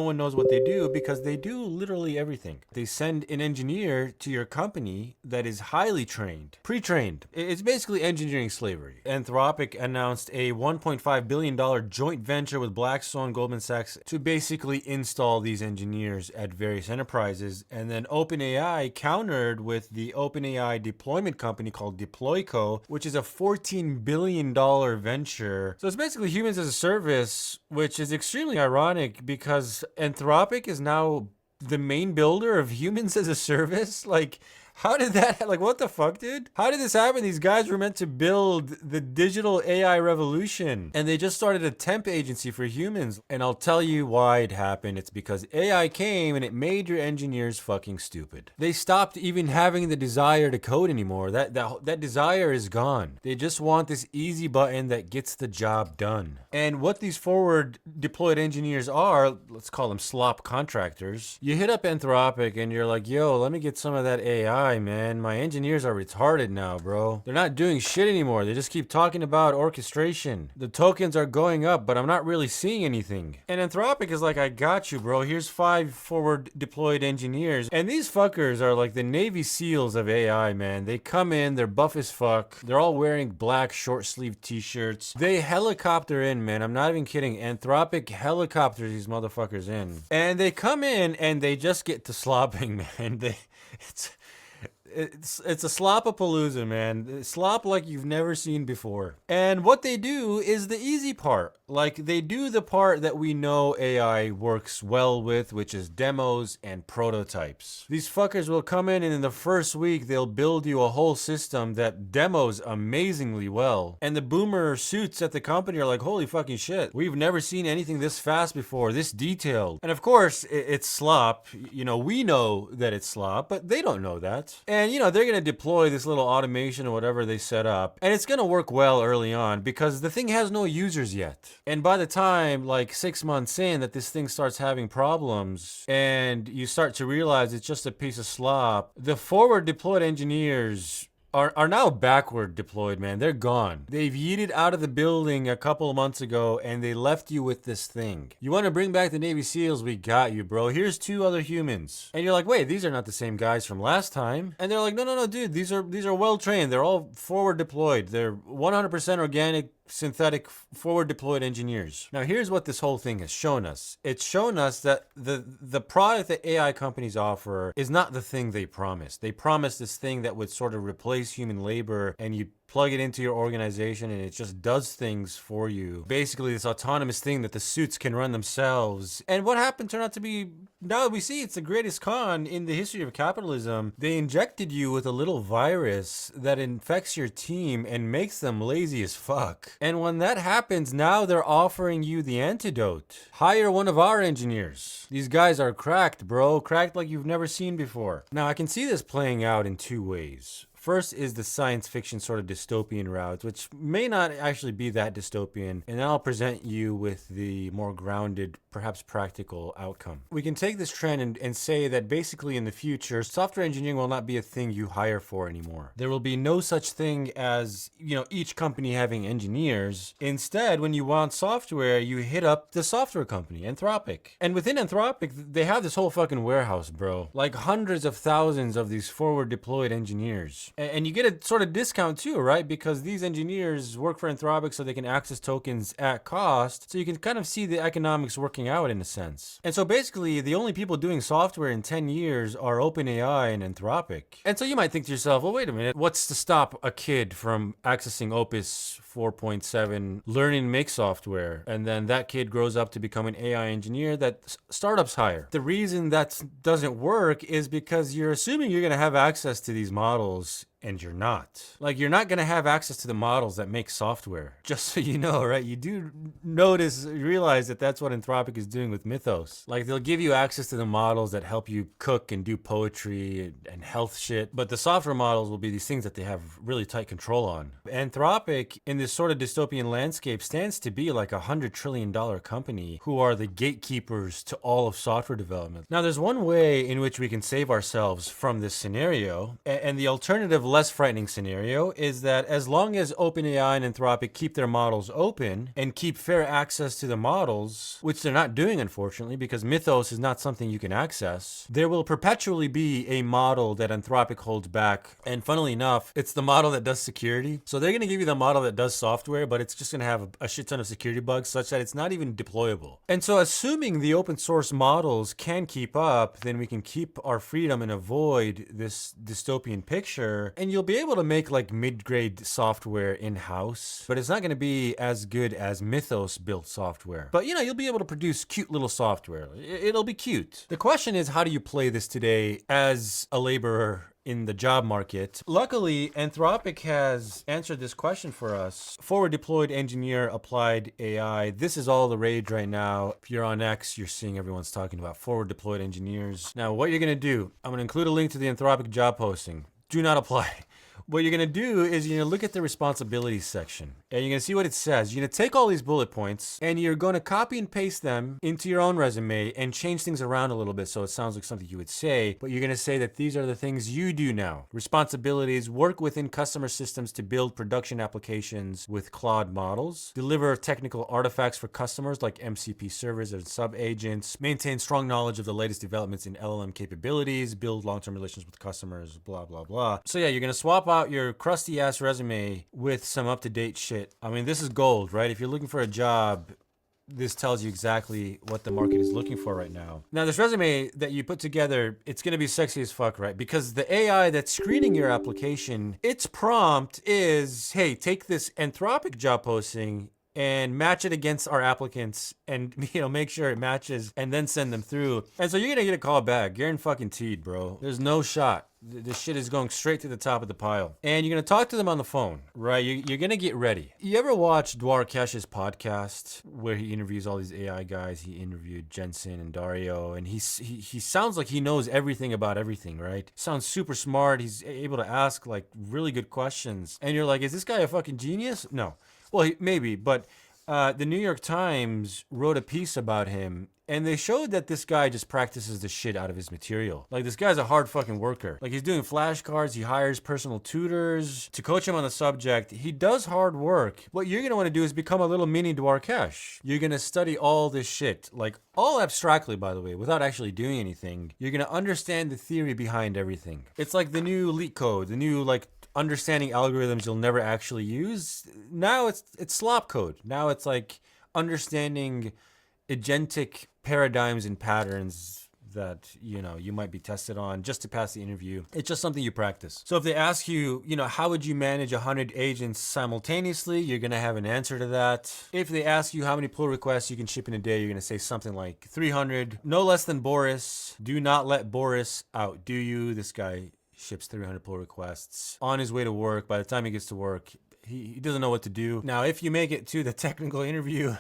No one knows what they do because they do literally everything. They send an engineer to your company that is highly trained, pre-trained. It's basically engineering slavery. Anthropic announced a $1.5 billion joint venture with Blackstone, Goldman Sachs to basically install these engineers at various enterprises. And then OpenAI countered with the OpenAI deployment company called DeployCo, which is a $14 billion venture. So it's basically humans as a service, which is extremely ironic because Anthropic is now the main builder of humans as a service. Like, how did that, like, what the fuck, dude? How did this happen? These guys were meant to build the digital AI revolution, and they just started a temp agency for humans. And I'll tell you why it happened. It's because AI came and it made your engineers fucking stupid. They stopped even having the desire to code anymore. That desire is gone. They just want this easy button that gets the job done. And what these forward deployed engineers are, let's call them slop contractors. You hit up Anthropic and you're like, yo, let me get some of that AI, man. My engineers are retarded now, bro. They're not doing shit anymore. They just keep talking about orchestration. The tokens are going up, but I'm not really seeing anything. And Anthropic is like, I got you, bro. Here's 5 forward deployed engineers. And these fuckers are like the Navy SEALs of AI, man. They come in, they're buff as fuck. They're all wearing black short sleeve t-shirts. They helicopter in, man. I'm not even kidding. Anthropic helicopters these motherfuckers in. And they come in and they just get to slopping, man. It's a slop-a-palooza, man. Slop like you've never seen before. And what they do is the easy part. Like, they do the part that we know AI works well with, which is demos and prototypes. These fuckers will come in and in the first week, they'll build you a whole system that demos amazingly well. And the boomer suits at the company are like, holy fucking shit. We've never seen anything this fast before, this detailed. And of course, it's slop. You know, we know that it's slop, but they don't know that. And, you know, they're going to deploy this little automation or whatever they set up. And it's going to work well early on because the thing has no users yet. And by the time, like 6 months in, that this thing starts having problems and you start to realize it's just a piece of slop, the forward deployed engineers are now backward deployed, man. They're gone. They've yeeted out of the building a couple of months ago and they left you with this thing. You want to bring back the Navy SEALs? We got you, bro. Here's 2 other humans. And you're like, wait, these are not the same guys from last time. And they're like, no, dude, these are well trained. They're all forward deployed. They're 100% organic, synthetic, forward deployed engineers. Now, here's what this whole thing has shown us. It's shown us that the product that AI companies offer is not the thing they promised. They promised this thing that would sort of replace human labor, and you plug it into your organization and it just does things for you. Basically, this autonomous thing that the suits can run themselves. And what happened turned out to be, now that we see, it's the greatest con in the history of capitalism. They injected you with a little virus that infects your team and makes them lazy as fuck. And when that happens, now they're offering you the antidote. Hire one of our engineers. These guys are cracked, bro. Cracked like you've never seen before. Now, I can see this playing out in 2 ways. First is the science fiction sort of dystopian route, which may not actually be that dystopian, and then I'll present you with the more grounded, perhaps practical outcome. We can take this trend and say that basically in the future, software engineering will not be a thing you hire for anymore. There will be no such thing as, you know, each company having engineers. Instead, when you want software, you hit up the software company, Anthropic. And within Anthropic, they have this whole fucking warehouse, bro. Like hundreds of thousands of these forward deployed engineers. And you get a sort of discount too, right? Because these engineers work for Anthropic so they can access tokens at cost. So you can kind of see the economics working out in a sense. And so basically, the only people doing software in 10 years are OpenAI and Anthropic. And so you might think to yourself, well, wait a minute, what's to stop a kid from accessing Opus 4.7, learning to make software, and then that kid grows up to become an AI engineer that startups hire? The reason that doesn't work is because you're assuming you're going to have access to these models, and you're not. Like, you're not going to have access to the models that make software. Just so you know, right? You do realize that that's what Anthropic is doing with Mythos. Like, they'll give you access to the models that help you cook and do poetry and health shit, but the software models will be these things that they have really tight control on. Anthropic, in this sort of dystopian landscape, stands to be like $100 trillion company who are the gatekeepers to all of software development. Now, there's one way in which we can save ourselves from this scenario, and the alternative less frightening scenario is that as long as OpenAI and Anthropic keep their models open and keep fair access to the models, which they're not doing, unfortunately, because Mythos is not something you can access, there will perpetually be a model that Anthropic holds back. And funnily enough, it's the model that does security. So they're going to give you the model that does software, but it's just going to have a shit ton of security bugs such that it's not even deployable. And so assuming the open source models can keep up, then we can keep our freedom and avoid this dystopian picture. And you'll be able to make like mid-grade software in-house, but it's not going to be as good as Mythos built software. But you know, you'll be able to produce cute little software. It'll be cute. The question is, how do you play this today as a laborer in the job market? Luckily, Anthropic has answered this question for us. Forward deployed engineer applied AI. This is all the rage right now. If you're on X, you're seeing everyone's talking about forward deployed engineers. Now, what you're going to do, I'm going to include a link to the Anthropic job posting. Do not apply. What you're going to do is you're going to look at the responsibilities section and you're going to see what it says. You're going to take all these bullet points and you're going to copy and paste them into your own resume and change things around a little bit so it sounds like something you would say, but you're going to say that these are the things you do now. Responsibilities: work within customer systems to build production applications with Claude models, deliver technical artifacts for customers like MCP servers and sub-agents, maintain strong knowledge of the latest developments in LLM capabilities, build long-term relations with customers, blah, blah, blah. So yeah, you're going to swap out your crusty ass resume with some up-to-date shit. I mean, this is gold, right? If you're looking for a job, this tells you exactly what the market is looking for right now. Now, this resume that you put together, it's going to be sexy as fuck, right? Because the AI that's screening your application, its prompt is, hey, take this Anthropic job posting and match it against our applicants and, you know, make sure it matches and then send them through. And so you're going to get a call back. Guaranteed, bro. There's no shot. This shit is going straight to the top of the pile. And you're going to talk to them on the phone, right? You're going to get ready. You ever watch Dwarkesh's podcast where he interviews all these AI guys? He interviewed Jensen and Dario, and he sounds like he knows everything about everything, right? Sounds super smart. He's able to ask like really good questions. And you're like, is this guy a fucking genius? No. Well, maybe, but the New York Times wrote a piece about him, and they showed that this guy just practices the shit out of his material. Like, this guy's a hard fucking worker. Like, he's doing flashcards, he hires personal tutors to coach him on the subject. He does hard work. What you're gonna wanna do is become a little mini Dwarkesh. You're gonna study all this shit, like, all abstractly, by the way, without actually doing anything. You're gonna understand the theory behind everything. It's like the new leak code, the new, like, understanding algorithms you'll never actually use. Now it's slop code. Now it's like understanding agentic paradigms and patterns that, you know, you might be tested on just to pass the interview. It's just something you practice. So if they ask you, you know, how would you manage 100 agents simultaneously, you're going to have an answer to that. If they ask you how many pull requests you can ship in a day, you're going to say something like 300. No less than Boris. Do not let Boris outdo you. This guy ships 300 pull requests on his way to work. By the time he gets to work, he doesn't know what to do. Now, if you make it to the technical interview,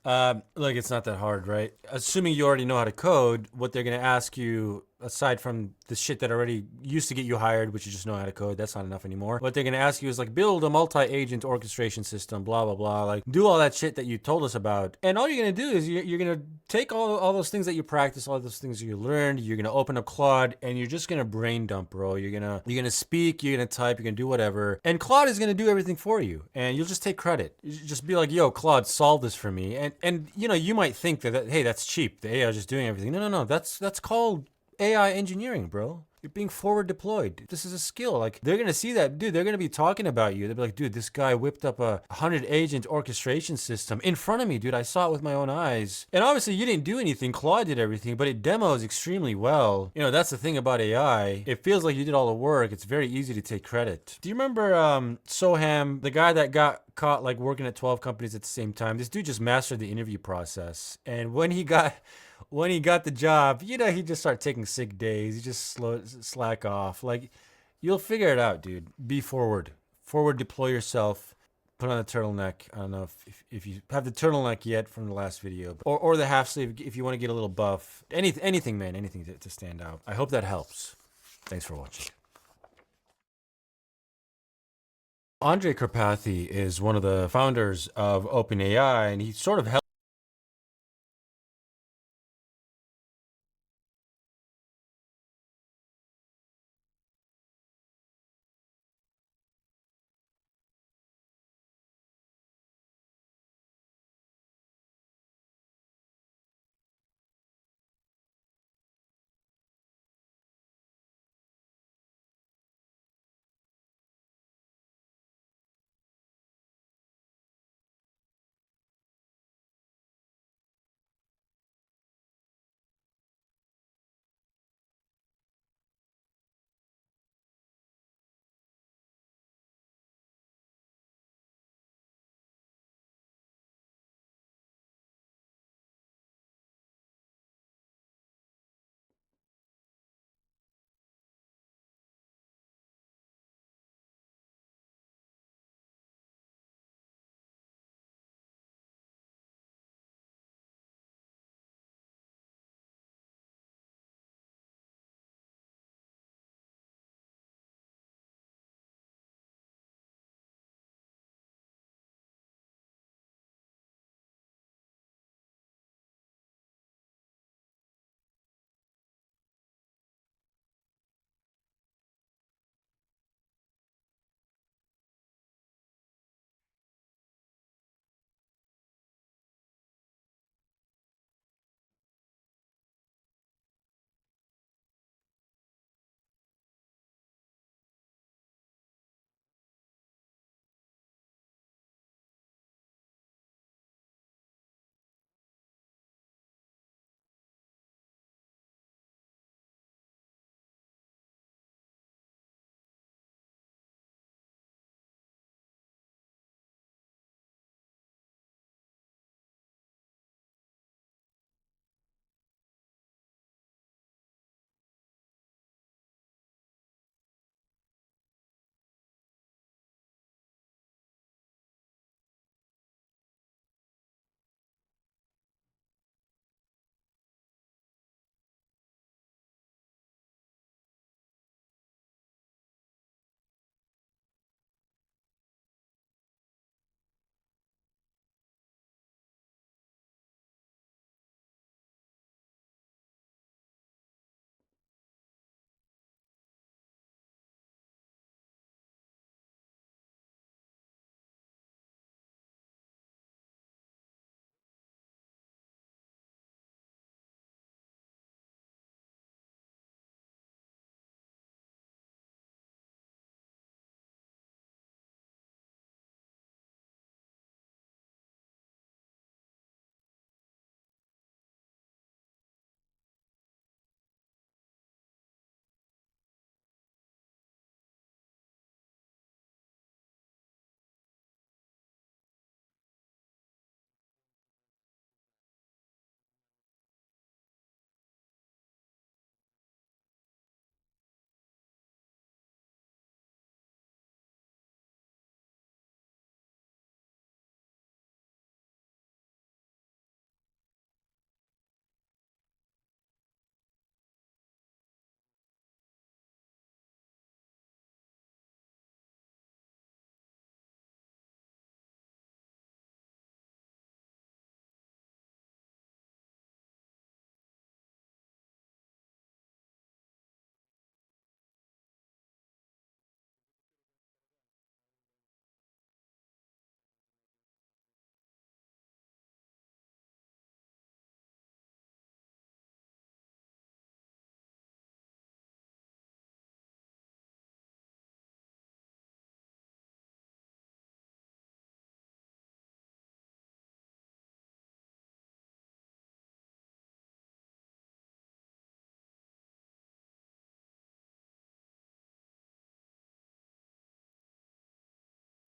look, it's not that hard, right? Assuming you already know how to code, what they're going to ask you, aside from the shit that already used to get you hired, which you just know how to code, that's not enough anymore. What they're going to ask you is like, build a multi-agent orchestration system, blah, blah, blah. Like, do all that shit that you told us about. And all you're going to do is you're going to take all those things that you practice, all those things you learned, you're going to open up Claude, and you're just going to brain dump, bro. You're going to speak, you're going to type, you're going to do whatever. And Claude is going to do everything for you. And you'll just take credit. You just be like, yo, Claude, solve this for me. And you know, you might think that, hey, that's cheap. The AI is just doing everything. No. That's called AI engineering, bro. You're being forward deployed. This is a skill. Like, they're going to see that, dude. They're going to be talking about you. They'll be like, dude, this guy whipped up a 100 agent orchestration system in front of me, dude. I saw it with my own eyes. And obviously you didn't do anything. Claude did everything, but it demos extremely well. You know, that's the thing about AI. It feels like you did all the work. It's very easy to take credit. Do you remember Soham, the guy that got caught like working at 12 companies at the same time? This dude just mastered the interview process. And when he got the job, you know, he just started taking sick days. He just slack off. Like, you'll figure it out, dude. Be forward. Forward deploy yourself. Put on a turtleneck. I don't know if you have the turtleneck yet from the last video. Or the half sleeve if you want to get a little buff. Anything, man. Anything to stand out. I hope that helps. Thanks for watching. Andrej Karpathy is one of the founders of OpenAI, and he sort of helped